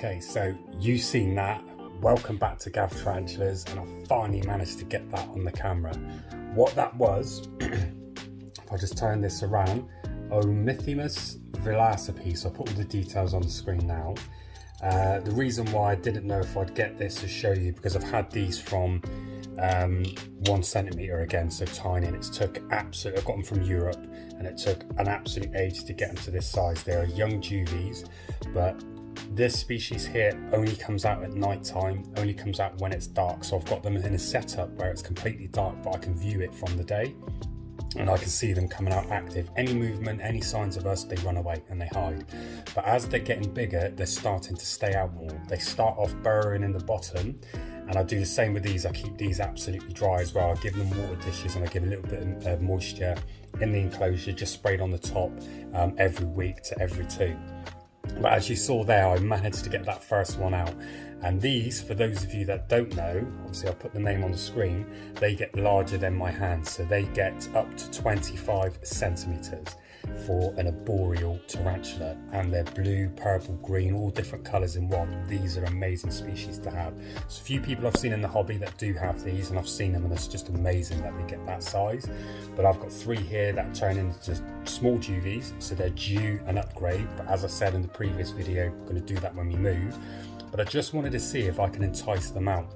Okay, so you've seen that. Welcome back to Gav Tarantulas, and I finally managed to get that on the camera. What that was, if I just turn this around, Omothymus Violaceopes. I'll put all the details on the screen now. The reason why I didn't know if I'd get this to show you, because I've had these from 1 centimetre again, so tiny, and I got them from Europe, and it took an absolute age to get them to this size. They're young juvies, but this species here only comes out at night time, only comes out when it's dark. So I've got them in a setup where it's completely dark, but I can view it from the day, and I can see them coming out active. Any movement, any signs of us, they run away and they hide. But as they're getting bigger, they're starting to stay out more. They start off burrowing in the bottom, and I do the same with these. I keep these absolutely dry as well. I give them water dishes, and I give a little bit of moisture in the enclosure, just sprayed on the top every week to every 2. But as you saw there, I managed to get that first one out. And these, for those of you that don't know, obviously I'll put the name on the screen, they get larger than my hand. So they get up to 25 centimetres for an arboreal tarantula. And they're blue, purple, green, all different colours in one. These are amazing species to have. There's a few people I've seen in the hobby that do have these, and I've seen them, and it's just amazing that they get that size. But I've got 3 here that turn into small juvies, so they're due an upgrade. But as I said in the previous video, I'm going to do that when we move. But I just wanted to see if I can entice them out,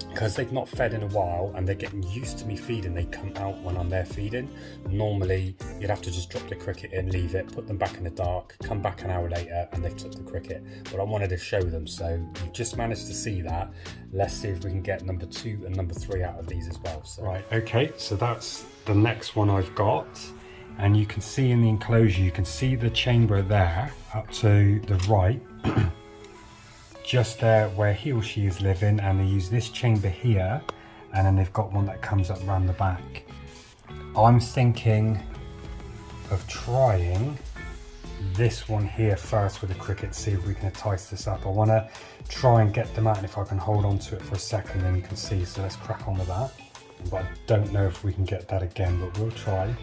because they've not fed in a while and they're getting used to me feeding. They come out when I'm there feeding. Normally you'd have to just drop the cricket in, leave it, put them back in the dark, come back an hour later and they've took the cricket. But I wanted to show them, so you've just managed to see that. Let's see if we can get number 2 and number 3 out of these as well. So. Right, okay, so that's the next one I've got. And you can see in the enclosure, you can see the chamber there up to the right. Just there where he or she is living, and they use this chamber here, and then they've got one that comes up around the back. I'm thinking of trying this one here first with the cricket, see if we can entice this up. I want to try and get them out, and if I can hold on to it for a second, then you can see. So let's crack on with that. But I don't know if we can get that again, but we'll try.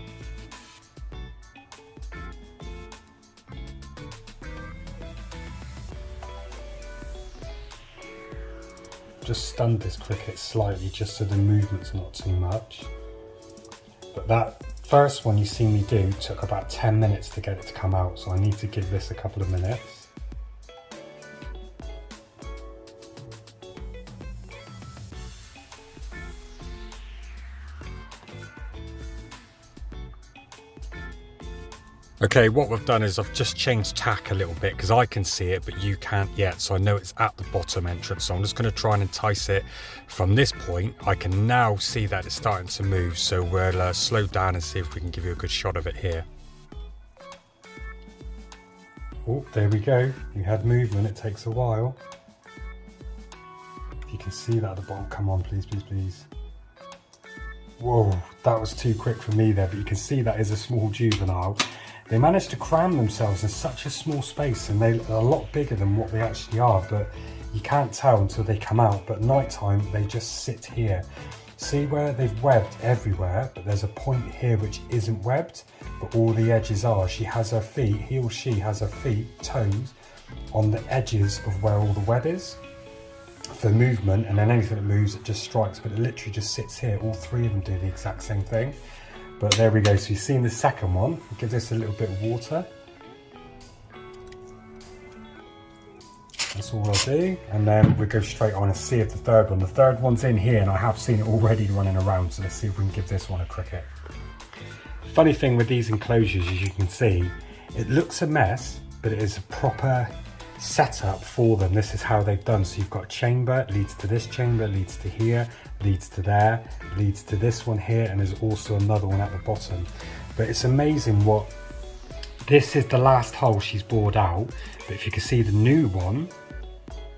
Just stunned this cricket slightly, just so the movement's not too much. But that first one you see me do took about 10 minutes to get it to come out, so I need to give this a couple of minutes. Okay, what we've done is I've just changed tack a little bit, because I can see it but you can't yet, so I know it's at the bottom entrance. So I'm just going to try and entice it from this point. I can now see that it's starting to move, so we'll slow down and see if we can give you a good shot of it here. Oh, there we go. You had movement, it takes a while. If you can see that at the bottom, come on, please, please, please. Whoa, that was too quick for me there, but you can see that is a small juvenile. They managed to cram themselves in such a small space, and they're a lot bigger than what they actually are, but you can't tell until they come out. But nighttime, they just sit here. See where they've webbed everywhere, but there's a point here which isn't webbed, but all the edges are. She has her feet, he or she has her feet, toes, on the edges of where all the web is for movement, and then anything that moves, it just strikes, but it literally just sits here. All 3 of them do the exact same thing. But there we go, so you've seen the second one. We'll give this a little bit of water. That's all I'll do. And then we'll go straight on and see if the third one. The third one's in here, and I have seen it already running around, so let's see if we can give this one a cricket. Funny thing with these enclosures, as you can see, it looks a mess, but it is a proper setup for them. This is how they've done. So you've got a chamber, leads to this chamber, leads to here, leads to there, leads to this one here, and there's also another one at the bottom. But it's amazing what, this is the last hole she's bored out, but if you can see the new one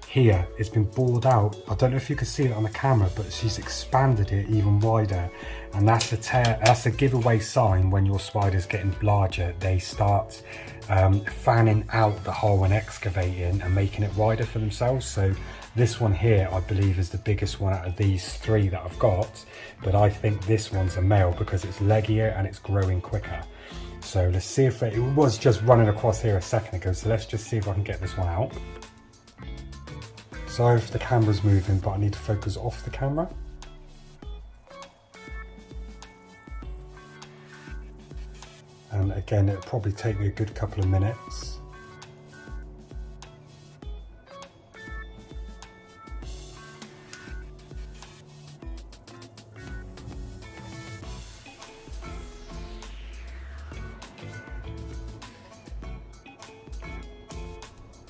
here, it's been bored out. I don't know if you can see it on the camera, but she's expanded it even wider, and that's a giveaway sign when your spider's getting larger. They start fanning out the hole and excavating and making it wider for themselves. So this one here, I believe, is the biggest one out of these 3 that I've got, but I think this one's a male because it's leggier and it's growing quicker. So let's see if it was just running across here a second ago, so let's just see if I can get this one out. Sorry if the camera's moving, but I need to focus off the camera. And again, it'll probably take me a good couple of minutes.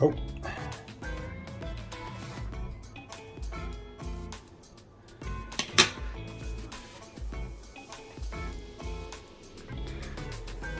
Oh.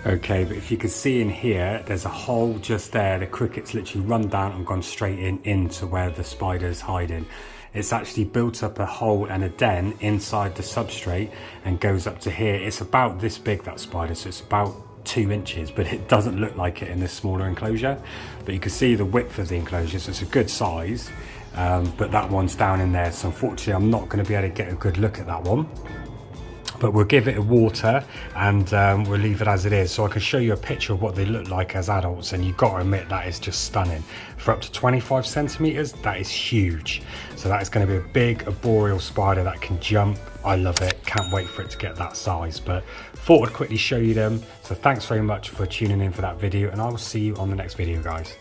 Okay, but if you can see in here, there's a hole just there. The cricket's literally run down and gone straight into where the spider's hiding. It's actually built up a hole and a den inside the substrate and goes up to here. It's about this big, that spider, so it's about 2 inches, but it doesn't look like it in this smaller enclosure. But you can see the width of the enclosure, so it's a good size. But that one's down in there, so unfortunately I'm not going to be able to get a good look at that one. But we'll give it a water and we'll leave it as it is. So I can show you a picture of what they look like as adults, and you've got to admit that is just stunning. For up to 25 centimeters, that is huge. So that is going to be a big arboreal spider that can jump. I love it, can't wait for it to get that size. But thought I'd quickly show you them. So thanks very much for tuning in for that video, and I will see you on the next video, guys.